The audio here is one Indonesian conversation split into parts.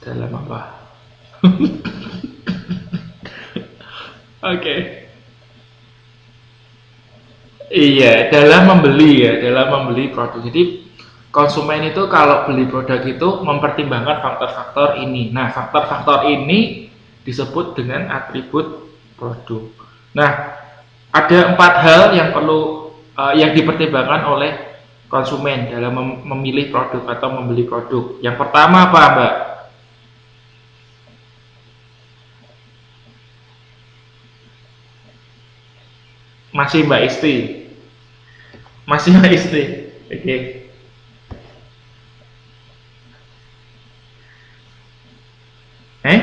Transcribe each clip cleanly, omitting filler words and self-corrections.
Dalam apa? Oke. Iya, dalam membeli ya, dalam membeli produk. Jadi konsumen itu kalau beli produk itu mempertimbangkan faktor-faktor ini. Nah, faktor-faktor ini disebut dengan atribut produk. Nah, ada 4 hal yang perlu yang dipertimbangkan oleh konsumen dalam memilih produk atau membeli produk. Yang pertama apa, Mbak? Masih Mbak Isti. Masih Mbak Isti. Oke. Eh?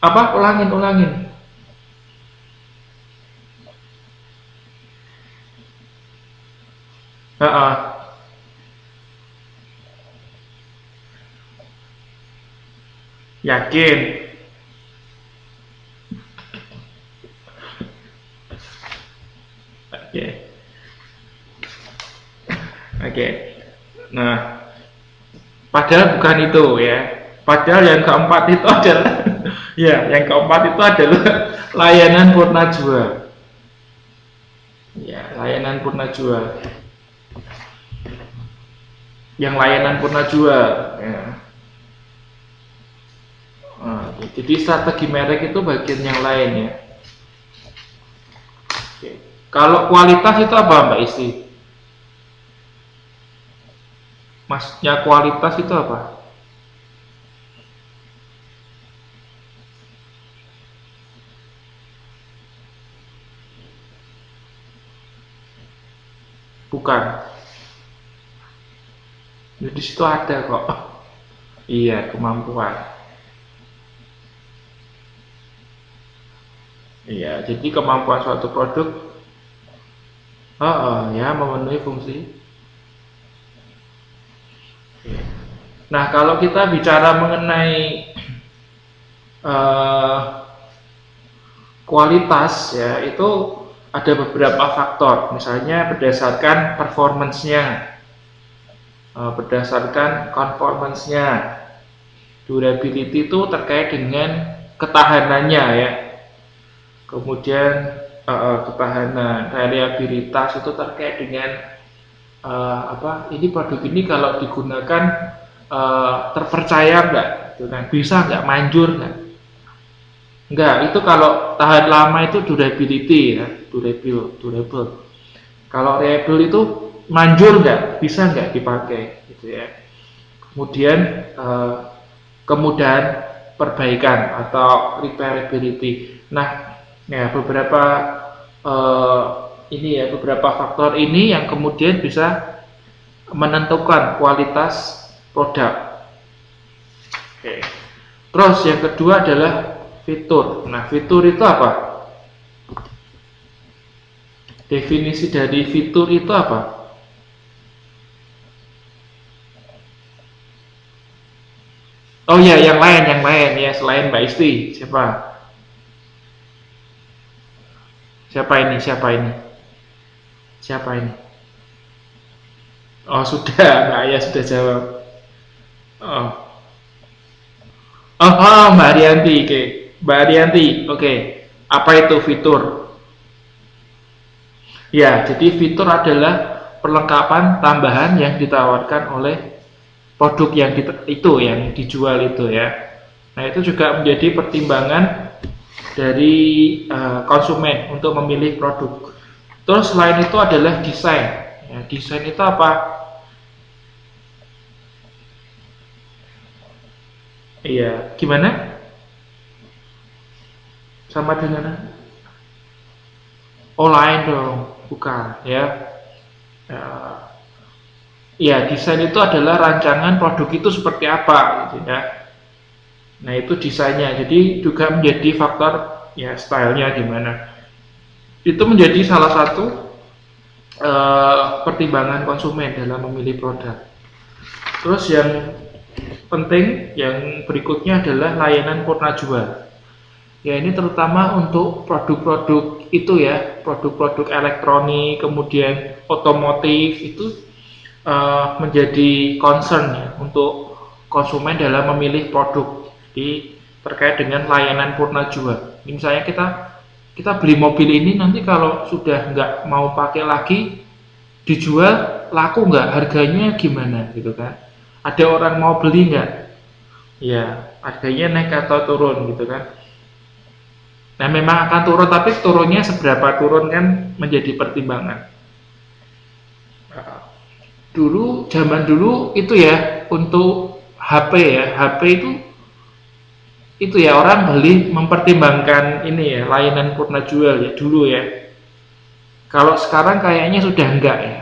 Apa? Ulangin, ulangin. Heeh. Yakin. Oke. Oke. Nah, padahal bukan itu ya. Padahal yang keempat itu adalah ya, yang keempat itu adalah layanan purna jual. Ya, layanan purna jual. Yang layanan purna jual. Ya. Nah, jadi strategi merek itu bagian yang lain ya. Oke. Kalau kualitas itu apa Mbak Isti? Maksudnya kualitas itu apa? Bukan. Ya, di situ ada kok. Iya, kemampuan. Iya, jadi kemampuan suatu produk, ya memenuhi fungsi. Nah, kalau kita bicara mengenai eh, kualitas ya, itu ada beberapa faktor. Misalnya berdasarkan performance-nya, berdasarkan conformance-nya. Durability itu terkait dengan ketahanannya ya. Kemudian ketahanan, reliabilitas itu terkait dengan ini produk ini kalau digunakan terpercaya nggak, gitu kan? Bisa nggak, manjur nggak? Nggak, itu kalau tahan lama itu durability ya, durable. Kalau reliable itu manjur nggak, bisa nggak dipakai, gitu ya. Kemudian kemudahan perbaikan atau repairability. Nah, ya beberapa ini ya, beberapa faktor ini yang kemudian bisa menentukan kualitas produk. Oke. Terus yang kedua adalah fitur. Nah, fitur itu apa? Definisi dari fitur itu apa? Oh ya, yang lain ya, selain Mbak Isti. Siapa? Siapa ini? Siapa ini? Siapa ini? Oh, sudah, Mbak Ayah sudah jawab. Oh, Mbak Arianti, oke. Mbak Arianti, oke. Apa itu fitur? Ya, jadi fitur adalah perlengkapan tambahan yang ditawarkan oleh produk yang itu yang dijual itu ya. Nah, itu juga menjadi pertimbangan dari konsumen untuk memilih produk. Terus selain itu adalah desain. Ya, desain itu apa? Iya, gimana? Sama dengan lain dong, bukan ya. Uh, ya, desain itu adalah rancangan produk itu seperti apa, gitu ya. Nah, itu desainnya. Jadi juga menjadi faktor ya stylenya gimana. Itu menjadi salah satu pertimbangan konsumen dalam memilih produk. Terus yang penting yang berikutnya adalah layanan purna jual. Ya, ini terutama untuk produk-produk itu ya, produk-produk elektronik, kemudian otomotif itu menjadi concern ya untuk konsumen dalam memilih produk. Jadi terkait dengan layanan purna jual. Misalnya kita beli mobil ini, nanti kalau sudah nggak mau pakai lagi, dijual laku nggak, harganya gimana gitu kan, ada orang mau beli nggak, ya harganya naik atau turun gitu kan. Nah memang akan turun, tapi turunnya seberapa turun kan menjadi pertimbangan. Dulu, zaman dulu itu ya, untuk HP ya, HP itu ya orang beli mempertimbangkan ini ya, layanan purna jual ya dulu ya. Kalau sekarang kayaknya sudah enggak ya.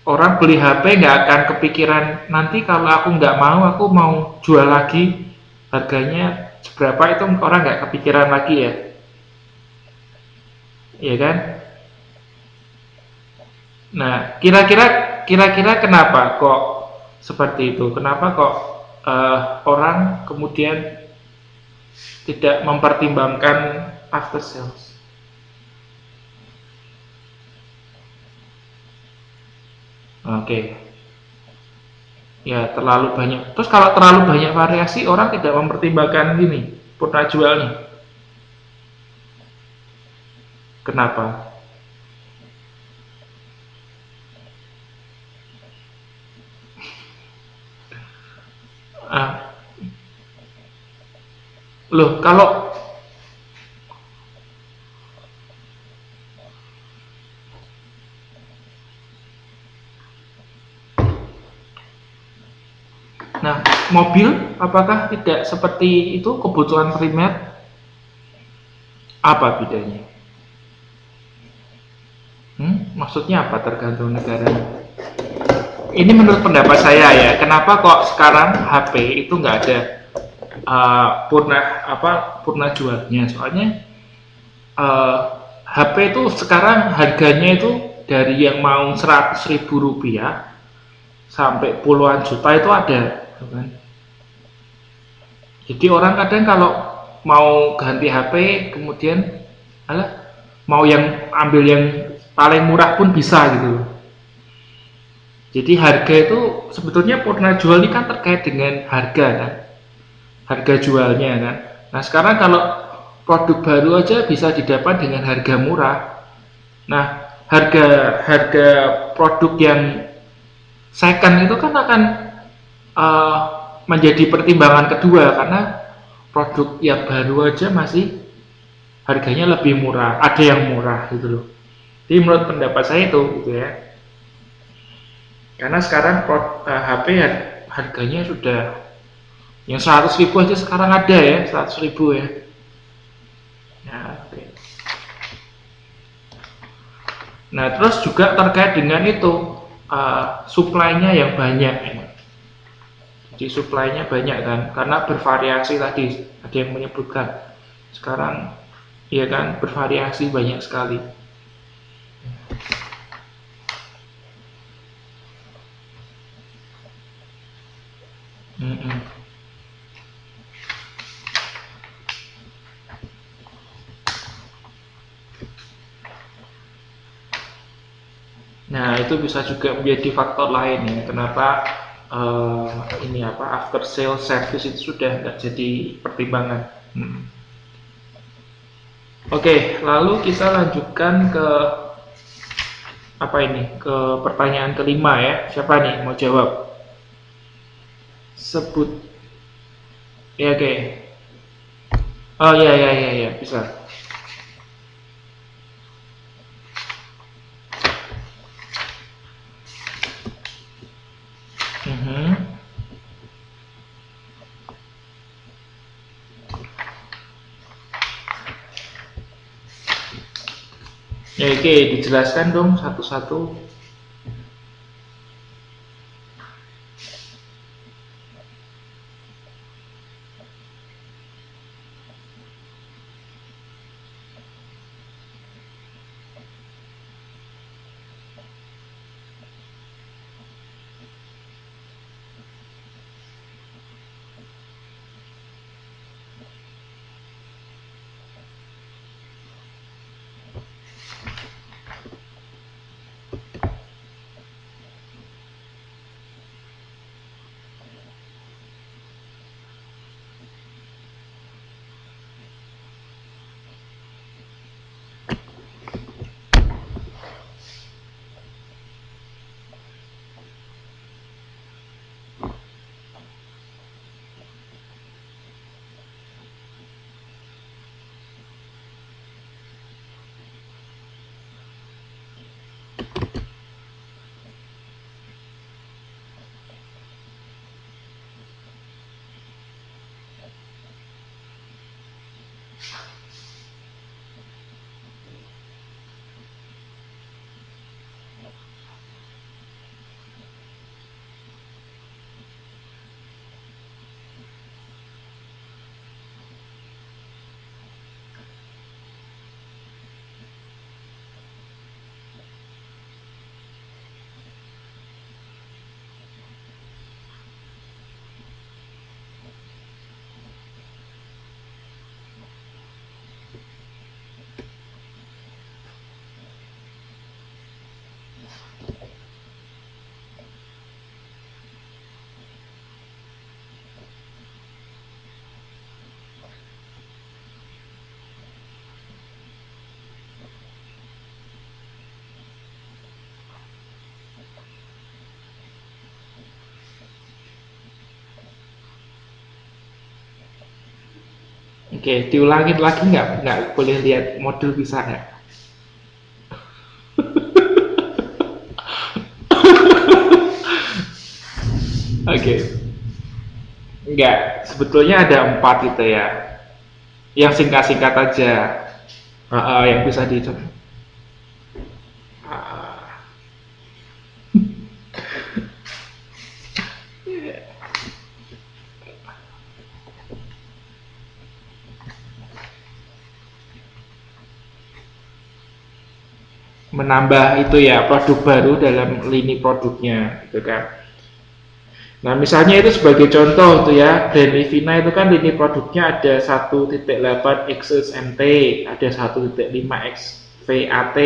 Orang beli HP nggak akan kepikiran nanti kalau aku nggak mau, aku mau jual lagi, harganya seberapa, itu orang nggak kepikiran lagi ya, iya kan? Nah, kira-kira kenapa kok seperti itu? Kenapa kok orang kemudian tidak mempertimbangkan after sales? Oke, ya terlalu banyak. Terus kalau terlalu banyak variasi, orang tidak mempertimbangkan gini, purna jual nih. Kenapa? Ah, loh kalau Nah, mobil apakah tidak seperti itu, kebutuhan primer? Apa bedanya? Maksudnya apa tergantung negara? Ini menurut pendapat saya ya, kenapa kok sekarang HP itu nggak ada purna jualnya? Soalnya HP itu sekarang harganya itu dari yang mau 100.000 rupiah sampai puluhan juta itu ada, kan? Jadi orang kadang kalau mau ganti HP, kemudian alah, mau yang ambil yang paling murah pun bisa gitu. Jadi harga itu sebetulnya purna jual ini kan terkait dengan harga kan, harga jualnya kan. Nah sekarang kalau produk baru aja bisa didapat dengan harga murah. Nah harga harga produk yang second itu kan akan uh, menjadi pertimbangan kedua, karena produk yang baru aja masih harganya lebih murah, ada yang murah gitu loh. Jadi menurut pendapat saya itu gitu ya. Karena sekarang HP harganya sudah yang 100.000 aja sekarang ada ya, 100.000 ya. Okay. Nah terus juga terkait dengan itu supply-nya yang banyak ya. Jadi supply-nya banyak kan, karena bervariasi tadi ada yang menyebutkan sekarang ya kan, bervariasi banyak sekali. Nah itu bisa juga menjadi faktor lain ya, kenapa ini after sale service itu sudah nggak jadi pertimbangan. Oke, lalu kita lanjutkan ke apa ini, ke pertanyaan kelima ya. Siapa nih mau jawab? Sebut ya, oke. Oh ya bisa. Ya oke, dijelaskan dong satu-satu. Oke, diulangin lagi nggak boleh lihat modul bisa ya. Oke, nggak, sebetulnya ada 4 gitu ya, yang singkat-singkat aja. Yang bisa dicoba. Menambah itu ya, produk baru dalam lini produknya gitu kan. Nah, misalnya itu sebagai contoh tuh ya, brand Livina itu kan lini produknya ada 1.8 XSMT, ada 1.5 XVAT,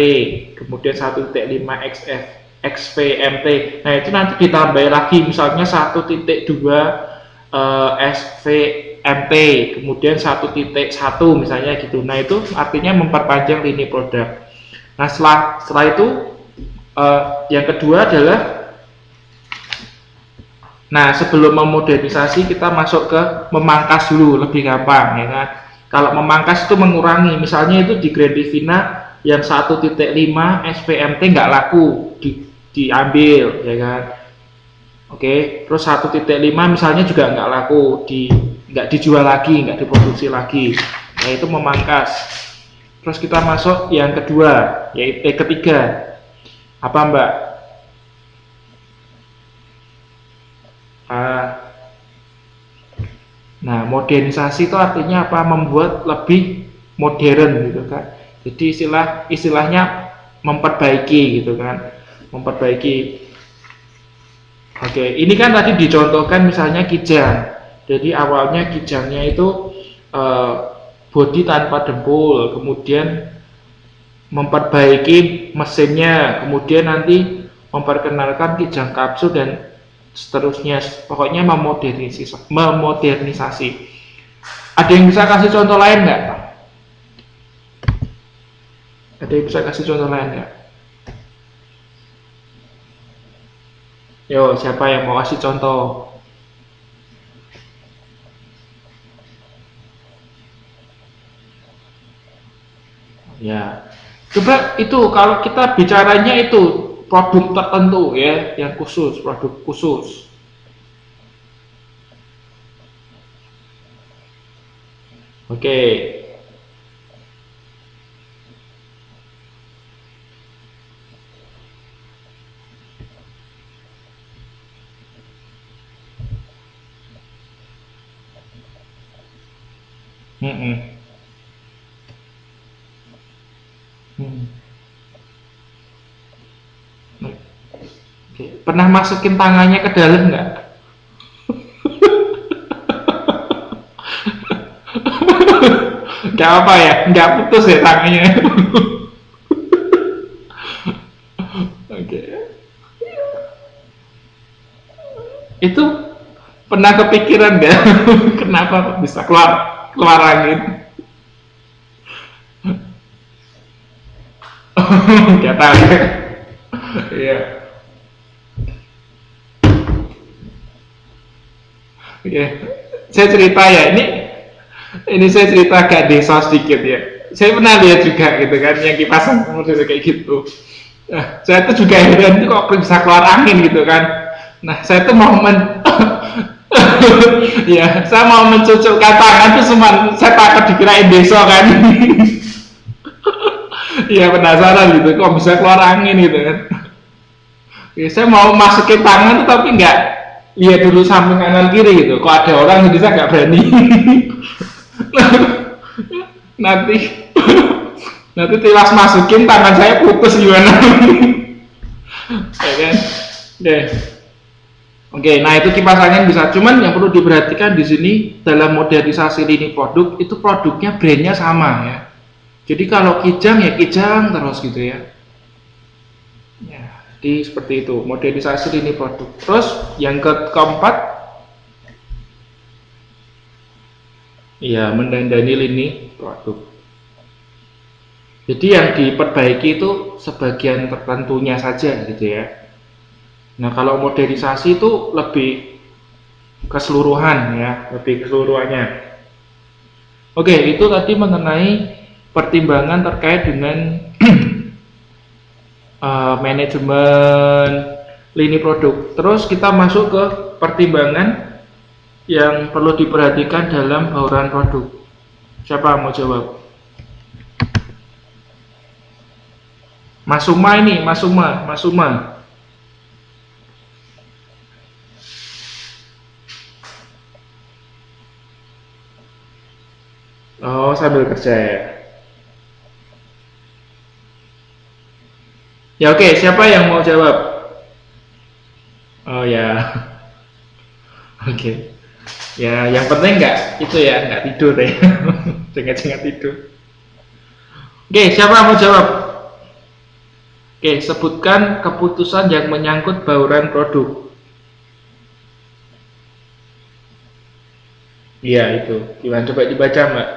kemudian 1.5 XF XVMT. Nah, itu nanti ditambah lagi misalnya 1.2 SVMT, kemudian 1.1 misalnya gitu. Nah, itu artinya memperpanjang lini produk. Nah, setelah itu yang kedua adalah, nah, sebelum memodernisasi kita masuk ke memangkas dulu, lebih gampang ya kan. Kalau memangkas itu mengurangi, misalnya itu di Grand Livina yang 1.5 SPMT nggak laku, diambil ya kan. Oke, terus 1.5 misalnya juga nggak laku, nggak dijual lagi, nggak diproduksi lagi. Nah, itu memangkas. Terus kita masuk yang kedua, yaitu ketiga. Apa Mbak? Nah, modernisasi itu artinya apa? Membuat lebih modern gitu kan. Jadi istilahnya memperbaiki gitu kan. Memperbaiki. Oke, ini kan tadi dicontohkan misalnya kijang. Jadi awalnya kijangnya itu bodi tanpa dempul, kemudian memperbaiki mesinnya, kemudian nanti memperkenalkan kijang kapsul dan seterusnya, pokoknya memodernisasi. Ada yang bisa kasih contoh lain nggak? Ada yang bisa kasih contoh lain nggak? Yo, siapa yang mau kasih contoh? Ya, coba itu kalau kita bicaranya itu produk tertentu ya, yang khusus, produk khusus. Oke. Hmm. Oke. Pernah masukin tangannya ke dalam nggak? Nggak apa ya, nggak putus ya tangannya. Oke. Itu pernah kepikiran nggak? Kenapa bisa keluar angin? Nggak tahu ya. Iya. Oke. Saya cerita ya, ini saya cerita agak desa sedikit ya. Saya pernah lihat juga gitu kan, yang kipas angin model kayak gitu. Nah, saya tuh juga heran itu kok bisa keluar angin gitu kan. Nah, saya tuh mau ya, saya mau mencucukkan tangan tuh cuma saya takut dikirain desa kan. Iya, penasaran gitu, kok bisa keluar angin gitu kan. Ya, saya mau masukin tangan tuh tapi nggak lihat dulu samping kanan kiri gitu. Kok ada orang jadi saya nggak berani. nanti nanti tilas masukin tangan saya putus gimana. Ya kan? Deh. Oke, nah itu kipas angin bisa. Cuman yang perlu diperhatikan di sini dalam modernisasi lini produk itu produknya brandnya sama ya. Jadi kalau kijang ya kijang terus gitu ya. Ya, jadi seperti itu modernisasi lini produk. Terus yang keempat, ya mendandani lini produk. Jadi yang diperbaiki itu sebagian tertentunya saja gitu ya. Nah, kalau modernisasi itu lebih keseluruhan ya, lebih keseluruhannya. Oke, itu tadi mengenai pertimbangan terkait dengan manajemen lini produk. Terus kita masuk ke pertimbangan yang perlu diperhatikan dalam bauran produk. Siapa mau jawab? Mas Suma ini, Mas Suma. Oh, sambil kerja ya. Ya oke, siapa yang mau jawab? Oh ya, oke. Ya, yang penting nggak tidur deh. Jangan tidur. Oke, siapa mau jawab? Oke, sebutkan keputusan yang menyangkut bauran produk. Iya itu. Gimana coba dibaca, Mbak?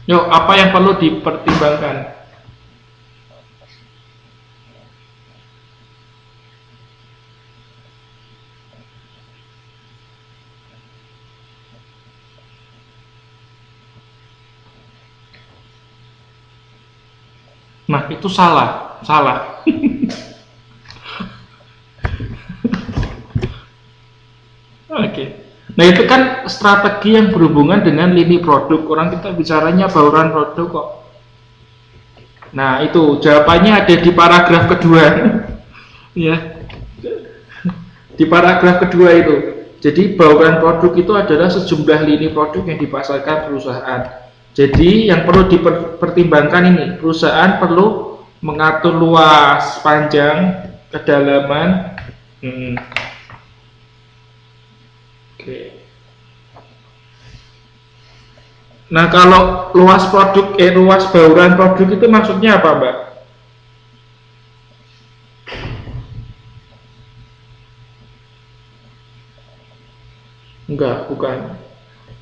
Yuk, apa yang perlu dipertimbangkan? Nah, itu salah. Oke. Nah, itu kan strategi yang berhubungan dengan lini produk. Orang kita bicaranya bauran produk kok. Nah, itu jawabannya ada di paragraf kedua. Ya, di paragraf kedua itu. Jadi bauran produk itu adalah sejumlah lini produk yang dipasarkan perusahaan. Jadi yang perlu dipertimbangkan ini, perusahaan perlu mengatur luas, panjang, kedalaman. Oke. Nah, kalau luas bauran produk itu maksudnya apa, Mbak? Enggak, bukan.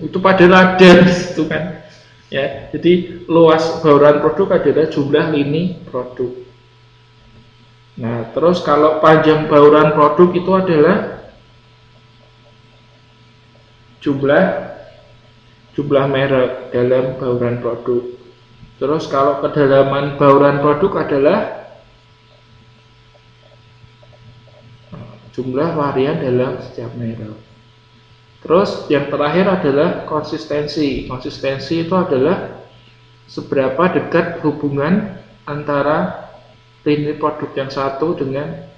Itu padahal ada di situ kan. Ya, jadi luas bauran produk adalah jumlah lini produk. Nah, terus kalau panjang bauran produk itu adalah jumlah merek dalam bauran produk. Terus kalau kedalaman bauran produk adalah jumlah varian dalam setiap merek. Terus yang terakhir adalah konsistensi. Konsistensi itu adalah seberapa dekat hubungan antara lini produk yang satu dengan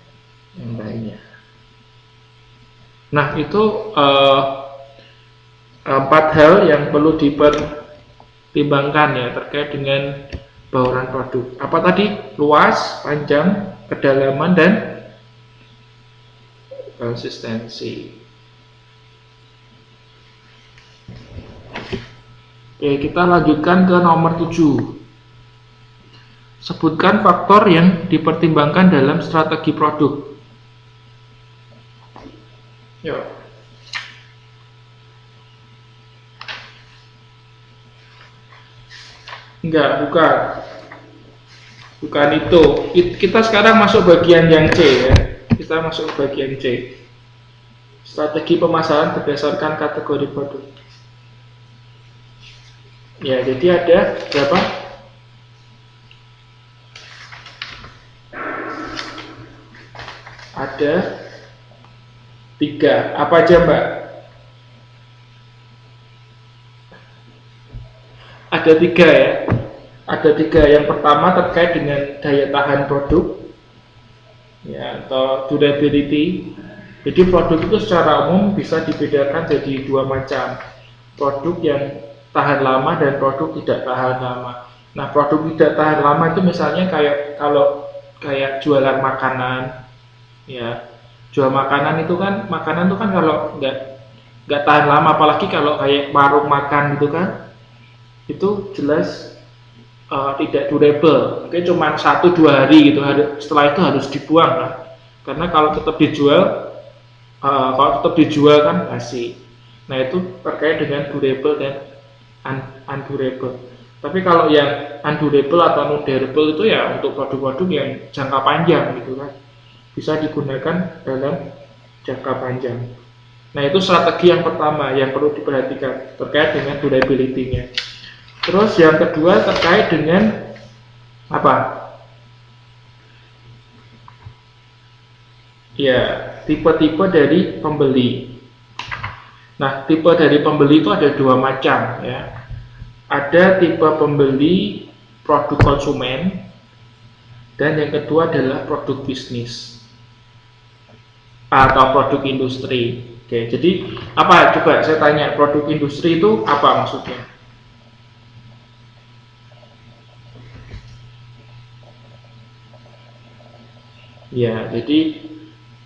yang lainnya. Nah, itu 4 hal yang perlu dipertimbangkan ya terkait dengan bauran produk. Apa tadi? Luas, panjang, kedalaman, dan konsistensi. Oke, kita lanjutkan ke nomor 7. Sebutkan faktor yang dipertimbangkan dalam strategi produk. Yuk. Enggak, bukan itu. Kita sekarang masuk bagian yang C ya. Kita masuk bagian C. Strategi pemasaran berdasarkan kategori produk. Ya, jadi ada berapa? Ada 3. Apa aja, Mbak? Ada 3 ya. Ada 3. Yang pertama terkait dengan daya tahan produk, ya, atau durability. Jadi produk itu secara umum bisa dibedakan jadi 2 macam. Produk yang tahan lama dan produk tidak tahan lama. Nah, produk tidak tahan lama itu misalnya kayak jualan makanan, ya. Jual makanan itu kan kalau nggak tahan lama, apalagi kalau kayak warung makan gitu kan, itu jelas tidak durable. Mungkin cuma 1-2 hari gitu. Setelah itu harus dibuang lah. Karena kalau tetap dijual Kalau tetap dijual kan basi. Nah itu terkait dengan durable dan undurable. Tapi kalau yang undurable atau non-durable itu ya untuk produk-produk yang jangka panjang gitu kan, bisa digunakan dalam jangka panjang. Nah itu strategi yang pertama yang perlu diperhatikan terkait dengan durability-nya. Terus yang kedua terkait dengan apa? Ya, tipe-tipe dari pembeli. Nah, tipe dari pembeli itu ada dua macam ya. Ada tipe pembeli produk konsumen dan yang kedua adalah produk bisnis atau produk industri. Oke, jadi apa? Coba saya tanya, produk industri itu apa maksudnya? Ya, jadi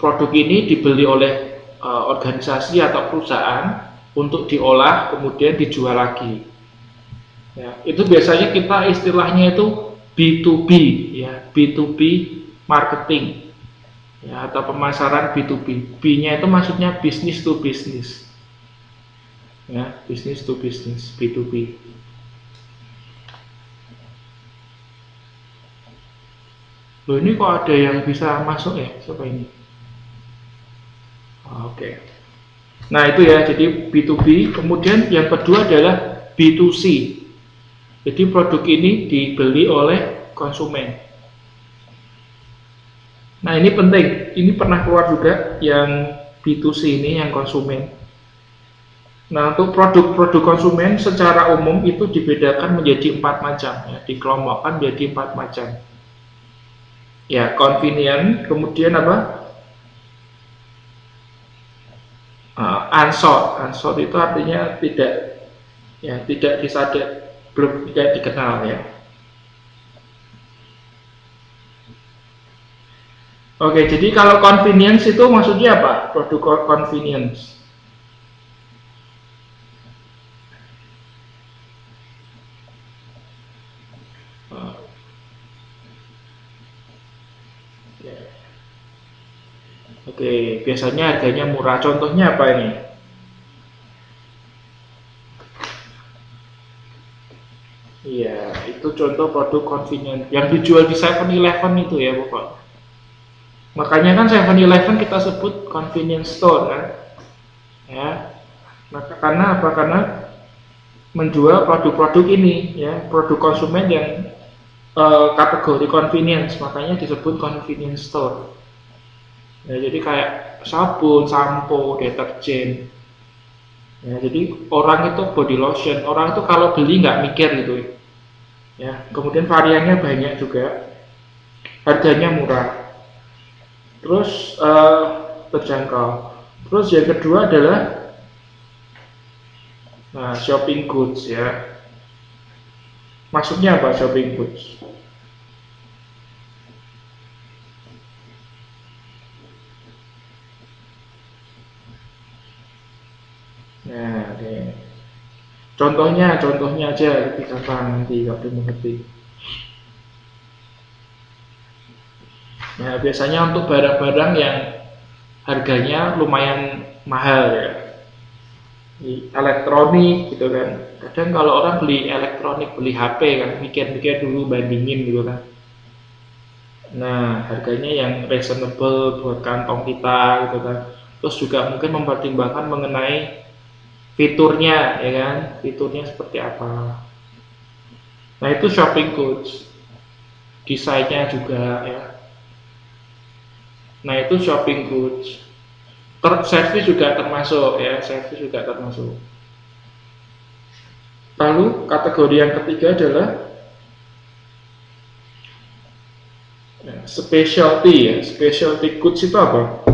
produk ini dibeli oleh organisasi atau perusahaan untuk diolah kemudian dijual lagi. Ya, itu biasanya kita istilahnya itu B2B ya, B2B marketing ya, atau pemasaran B2B. B-nya itu maksudnya business to business. Ya, business to business, B2B. Loh ini kok ada yang bisa masuk ya? Siapa ini? Oke. Nah itu ya, jadi B2B. Kemudian yang kedua adalah B2C. Jadi produk ini dibeli oleh konsumen. Nah ini penting, ini pernah keluar juga yang B2C ini, yang konsumen. Nah untuk produk-produk konsumen secara umum itu dibedakan menjadi 4 macam, ya, dikelompokkan menjadi 4 macam. Ya, convenient, kemudian apa? Unsought. Unsought itu artinya tidak, ya, tidak disadar, belum tidak dikenal ya. Oke, jadi kalau convenience itu maksudnya apa? Produk convenience. Uh, ya. Oke, biasanya harganya murah. Contohnya apa ini? Iya, itu contoh produk convenient yang dijual di 7-Eleven itu ya, Bapak. Makanya kan 7-Eleven kita sebut convenience store kan? Ya. Maka karena apa? Karena menjual produk-produk ini ya, produk konsumen yang kategori convenience, makanya disebut convenience store. Ya, jadi kayak sabun, sampo, deterjen. Ya, jadi orang itu body lotion, orang itu kalau beli nggak mikir gitu. Ya, kemudian variannya banyak juga, harganya murah, terus terjangkau. Terus yang kedua adalah shopping goods ya. Maksudnya apa shopping goods? Nah, oke. Contohnya aja lebih gampang nanti kalau dimengerti. Nah, biasanya untuk barang-barang yang harganya lumayan mahal ya, di elektronik gitu kan. Kadang kalau orang beli elektronik, beli HP kan, mikir-mikir dulu, bandingin gitu kan. Nah, harganya yang reasonable buat kantong kita gitu kan. Terus juga mungkin mempertimbangkan mengenai fiturnya ya kan, fiturnya seperti apa. Nah, itu shopping goods. Desainnya juga ya. Nah, itu shopping goods. Servis juga termasuk ya, servis juga termasuk. Lalu kategori yang ketiga adalah specialty ya. Specialty goods itu apa?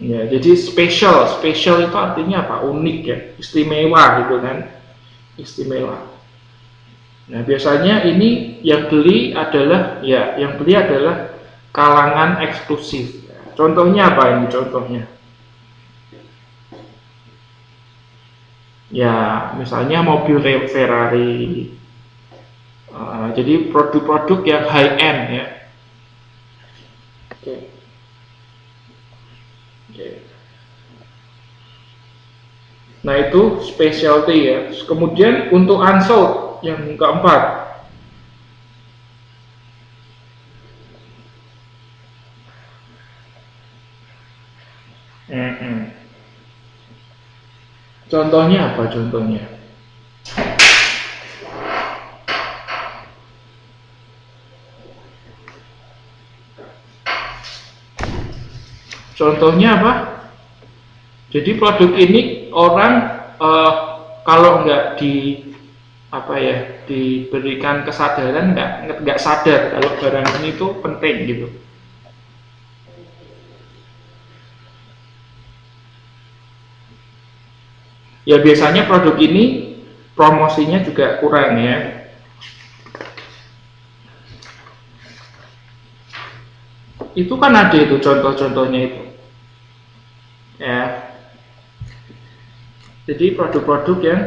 Ya, jadi spesial itu artinya apa? Unik ya, istimewa gitu kan, istimewa. Nah, biasanya ini yang beli adalah ya, yang beli adalah kalangan eksklusif. Contohnya apa ini? Contohnya, ya, misalnya mobil Ferrari, Jadi produk-produk yang high end ya. Oke. Oke. Nah itu specialty ya. Kemudian untuk unsold yang keempat. Contohnya apa contohnya? Contohnya apa? Jadi produk ini orang kalau nggak diberikan kesadaran nggak sadar kalau barang ini itu penting gitu. Ya biasanya produk ini promosinya juga kurang ya. Itu kan ada itu contoh-contohnya itu. Ya. Jadi produk-produk yang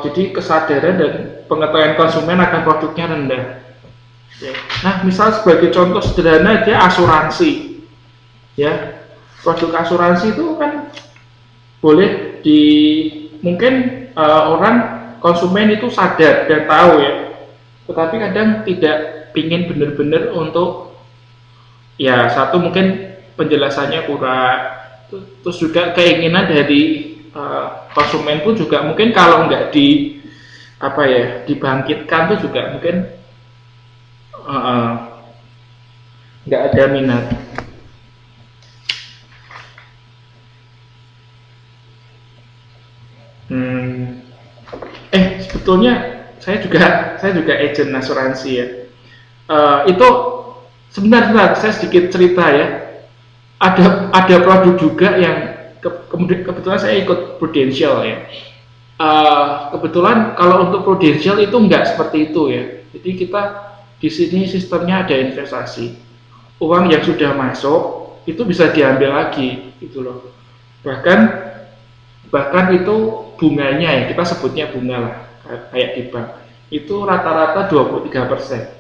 jadi kesadaran dan pengetahuan konsumen akan produknya rendah. Ya. Nah, misal sebagai contoh sederhana dia asuransi. Ya. Produk asuransi itu kan boleh mungkin orang konsumen itu sadar dan tahu ya, tetapi kadang tidak pingin benar-benar untuk ya satu mungkin penjelasannya kurang, terus juga keinginan dari konsumen pun juga mungkin kalau nggak dibangkitkan tuh juga mungkin nggak ada minat. Sebetulnya saya juga agent asuransi ya. Itu sebentar saya sedikit cerita ya. Ada produk juga yang kebetulan saya ikut Prudential ya. Kebetulan kalau untuk Prudential itu nggak seperti itu ya. Jadi kita di sini sistemnya ada investasi. Uang yang sudah masuk itu bisa diambil lagi gitu loh. Bahkan itu bunganya ya, kita sebutnya bunga lah, kayak di bank itu rata-rata 23%.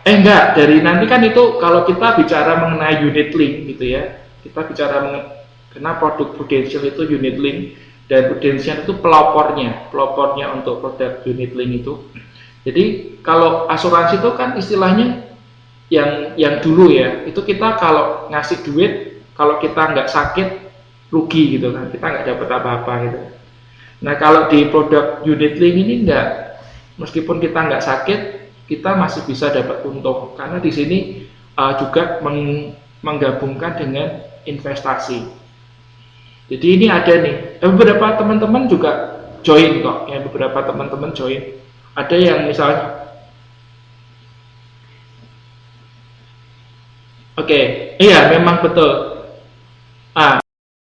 Enggak, dari nanti kan itu kalau kita bicara mengenai unit link gitu ya, kita bicara karena produk Prudential itu unit link dan Prudential itu pelopornya untuk produk unit link itu. Jadi kalau asuransi itu kan istilahnya yang dulu ya, itu kita kalau ngasih duit, kalau kita nggak sakit rugi gitu kan, kita nggak dapat apa-apa gitu. Nah kalau di produk unit link ini enggak, meskipun kita nggak sakit, kita masih bisa dapat untung karena di sini juga menggabungkan dengan investasi. Jadi ini ada nih, beberapa teman-teman juga join kok, ya beberapa teman-teman join. Ada yang misalnya Oke, iya memang betul.